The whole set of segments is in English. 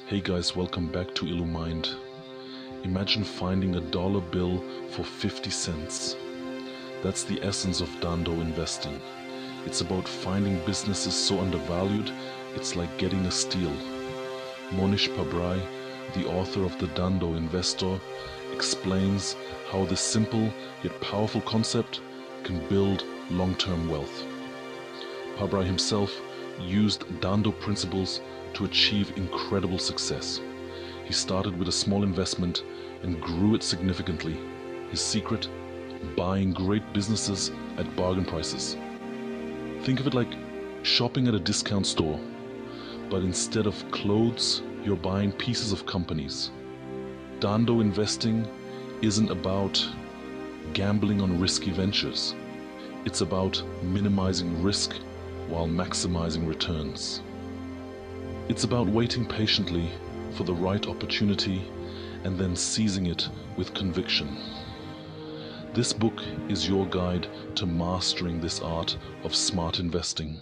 Hey guys, welcome back to IluMind. Imagine finding a dollar bill for 50 cents. That's the essence of Dhandho investing. It's about finding businesses so undervalued, it's like getting a steal. Mohnish Pabrai, the author of the Dhandho Investor, explains how this simple yet powerful concept can build long-term wealth. Pabrai himself used Dhandho principles to achieve incredible success. He started with a small investment and grew it significantly. His secret? Buying great businesses at bargain prices. Think of it like shopping at a discount store, but instead of clothes, you're buying pieces of companies. Dhandho investing isn't about gambling on risky ventures. It's about minimizing risk while maximizing returns. It's about waiting patiently for the right opportunity and then seizing it with conviction. This book is your guide to mastering this art of smart investing.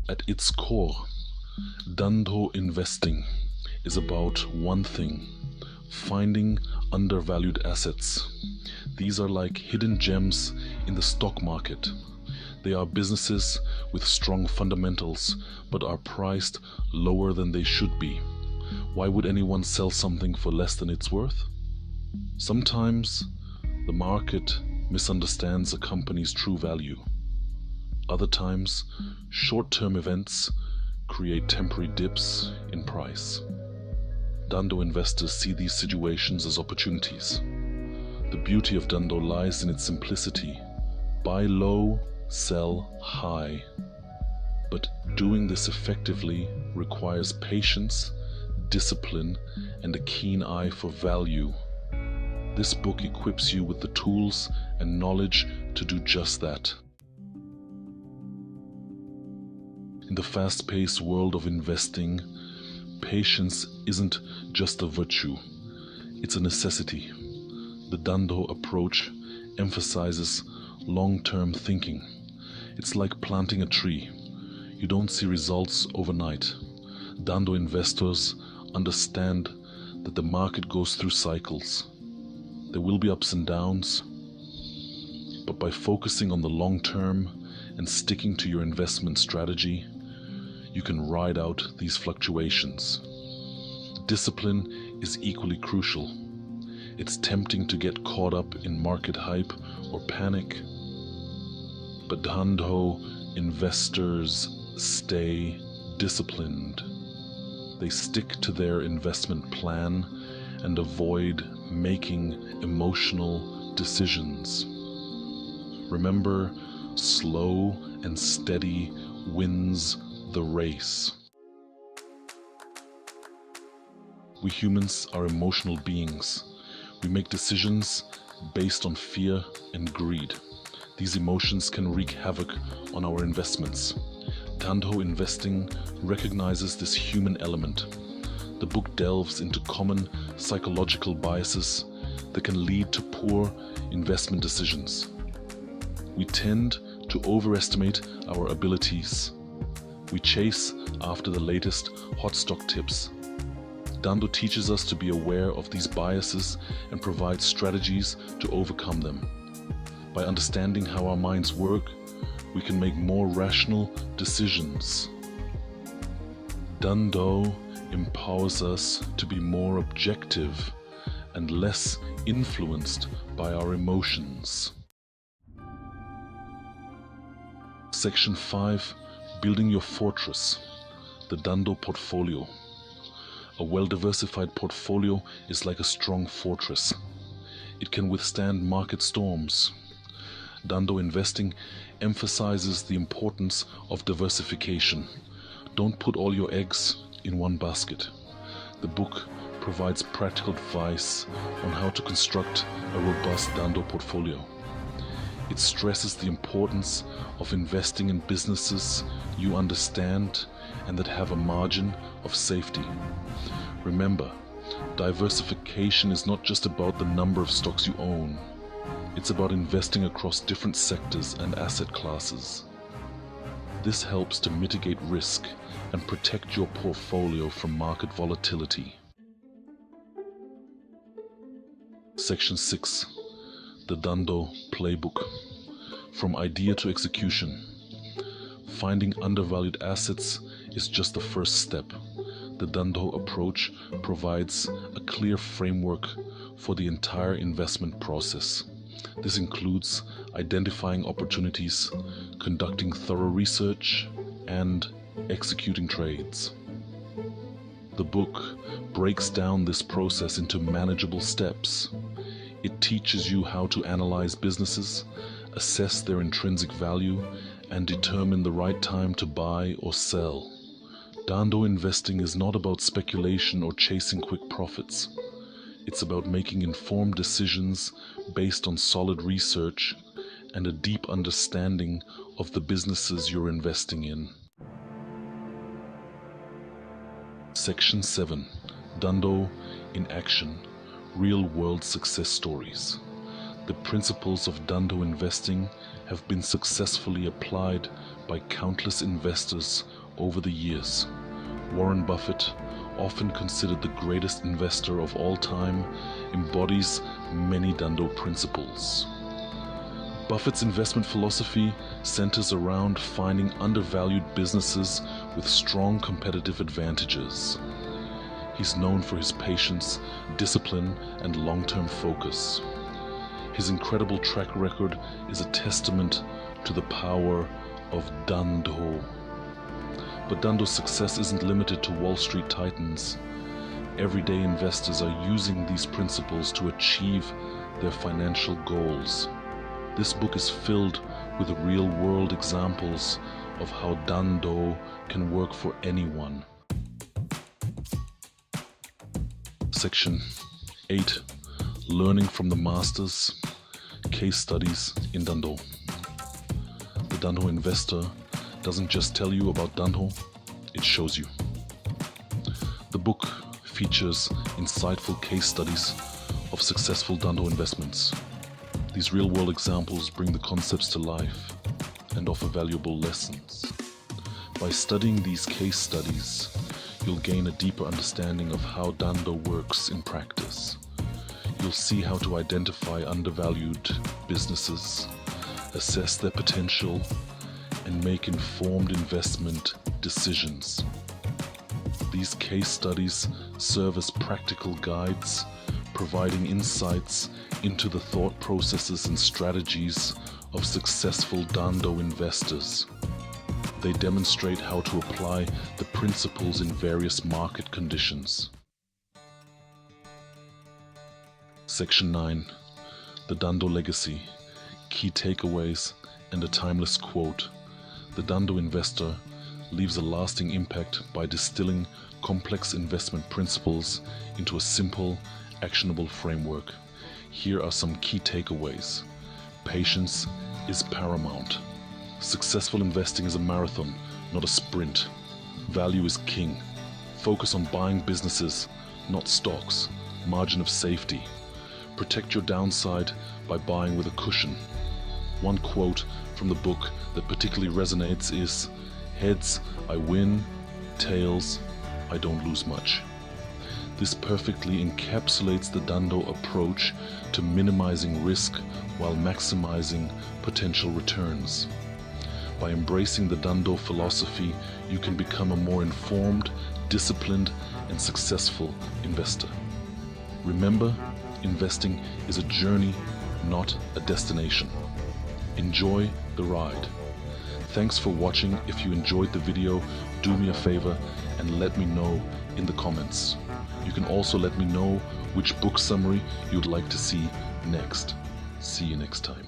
At its core, Dhandho investing is about one thing: finding undervalued assets. These are like hidden gems in the stock market. They are businesses with strong fundamentals but are priced lower than they should be. Why would anyone sell something for less than it's worth? Sometimes the market misunderstands a company's true value. Other times, short-term events create temporary dips in price. Dhandho investors see these situations as opportunities. The beauty of Dhandho lies in its simplicity. Buy low, sell high. But doing this effectively requires patience, discipline, and a keen eye for value. This book equips you with the tools and knowledge to do just that. In the fast-paced world of investing, patience isn't just a virtue, it's a necessity. The Dhandho approach emphasizes long-term thinking. It's like planting a tree. You don't see results overnight. Dhandho investors understand that the market goes through cycles. There will be ups and downs, but by focusing on the long term and sticking to your investment strategy, you can ride out these fluctuations. Discipline is equally crucial. It's tempting to get caught up in market hype or panic, but Dhandho investors stay disciplined. They stick to their investment plan and avoid making emotional decisions. Remember, slow and steady wins the race. We humans are emotional beings. We make decisions based on fear and greed. These emotions can wreak havoc on our investments. Dhandho investing recognizes this human element. The book delves into common psychological biases that can lead to poor investment decisions. We tend to overestimate our abilities. We chase after the latest hot stock tips. Dhandho teaches us to be aware of these biases and provides strategies to overcome them. By understanding how our minds work, we can make more rational decisions. Dhandho empowers us to be more objective and less influenced by our emotions. Section 5: Building your fortress, the Dhandho portfolio. A well-diversified portfolio is like a strong fortress. It can withstand market storms. Dhandho investing emphasizes the importance of diversification. Don't put all your eggs in one basket. The book provides practical advice on how to construct a robust Dhandho portfolio. It stresses the importance of investing in businesses you understand and that have a margin of safety. Remember, diversification is not just about the number of stocks you own. It's about investing across different sectors and asset classes. This helps to mitigate risk and protect your portfolio from market volatility. Section 6. The Dhandho Playbook. From idea to execution. Finding undervalued assets is just the first step. The Dhandho approach provides a clear framework for the entire investment process. This includes identifying opportunities, conducting thorough research, and executing trades. The book breaks down this process into manageable steps. It teaches you how to analyze businesses, assess their intrinsic value, and determine the right time to buy or sell. Dhandho investing is not about speculation or chasing quick profits. It's about making informed decisions based on solid research and a deep understanding of the businesses you're investing in. Section 7. Dhandho in Action. Real-world success stories. The principles of Dhandho investing have been successfully applied by countless investors over the years. Warren Buffett, often considered the greatest investor of all time, embodies many Dhandho principles. Buffett's investment philosophy centers around finding undervalued businesses with strong competitive advantages. He's known for his patience, discipline, and long-term focus. His incredible track record is a testament to the power of Dhandho. But Dhandho's success isn't limited to Wall Street titans. Everyday investors are using these principles to achieve their financial goals. This book is filled with real-world examples of how Dhandho can work for anyone. Section 8. Learning from the Masters. Case Studies in Dhandho. The Dhandho Investor doesn't just tell you about Dhandho, it shows you. The book features insightful case studies of successful Dhandho investments. These real-world examples bring the concepts to life and offer valuable lessons. By studying these case studies, you'll gain a deeper understanding of how Dhandho works in practice. You'll see how to identify undervalued businesses, assess their potential, and make informed investment decisions. These case studies serve as practical guides, providing insights into the thought processes and strategies of successful Dhandho investors. They demonstrate how to apply the principles in various market conditions. Section 9. The Dhandho Legacy. Key takeaways and a timeless quote. The Dhandho Investor leaves a lasting impact by distilling complex investment principles into a simple, actionable framework. Here are some key takeaways. Patience is paramount. Successful investing is a marathon, not a sprint. Value is king. Focus on buying businesses, not stocks. Margin of safety. Protect your downside by buying with a cushion. One quote from the book that particularly resonates is, "Heads, I win. Tails, I don't lose much." This perfectly encapsulates the Dhandho approach to minimizing risk while maximizing potential returns. By embracing the Dhandho philosophy, you can become a more informed, disciplined, and successful investor. Remember, investing is a journey, not a destination. Enjoy the ride. Thanks for watching. If you enjoyed the video, do me a favor and let me know in the comments. You can also let me know which book summary you'd like to see next. See you next time.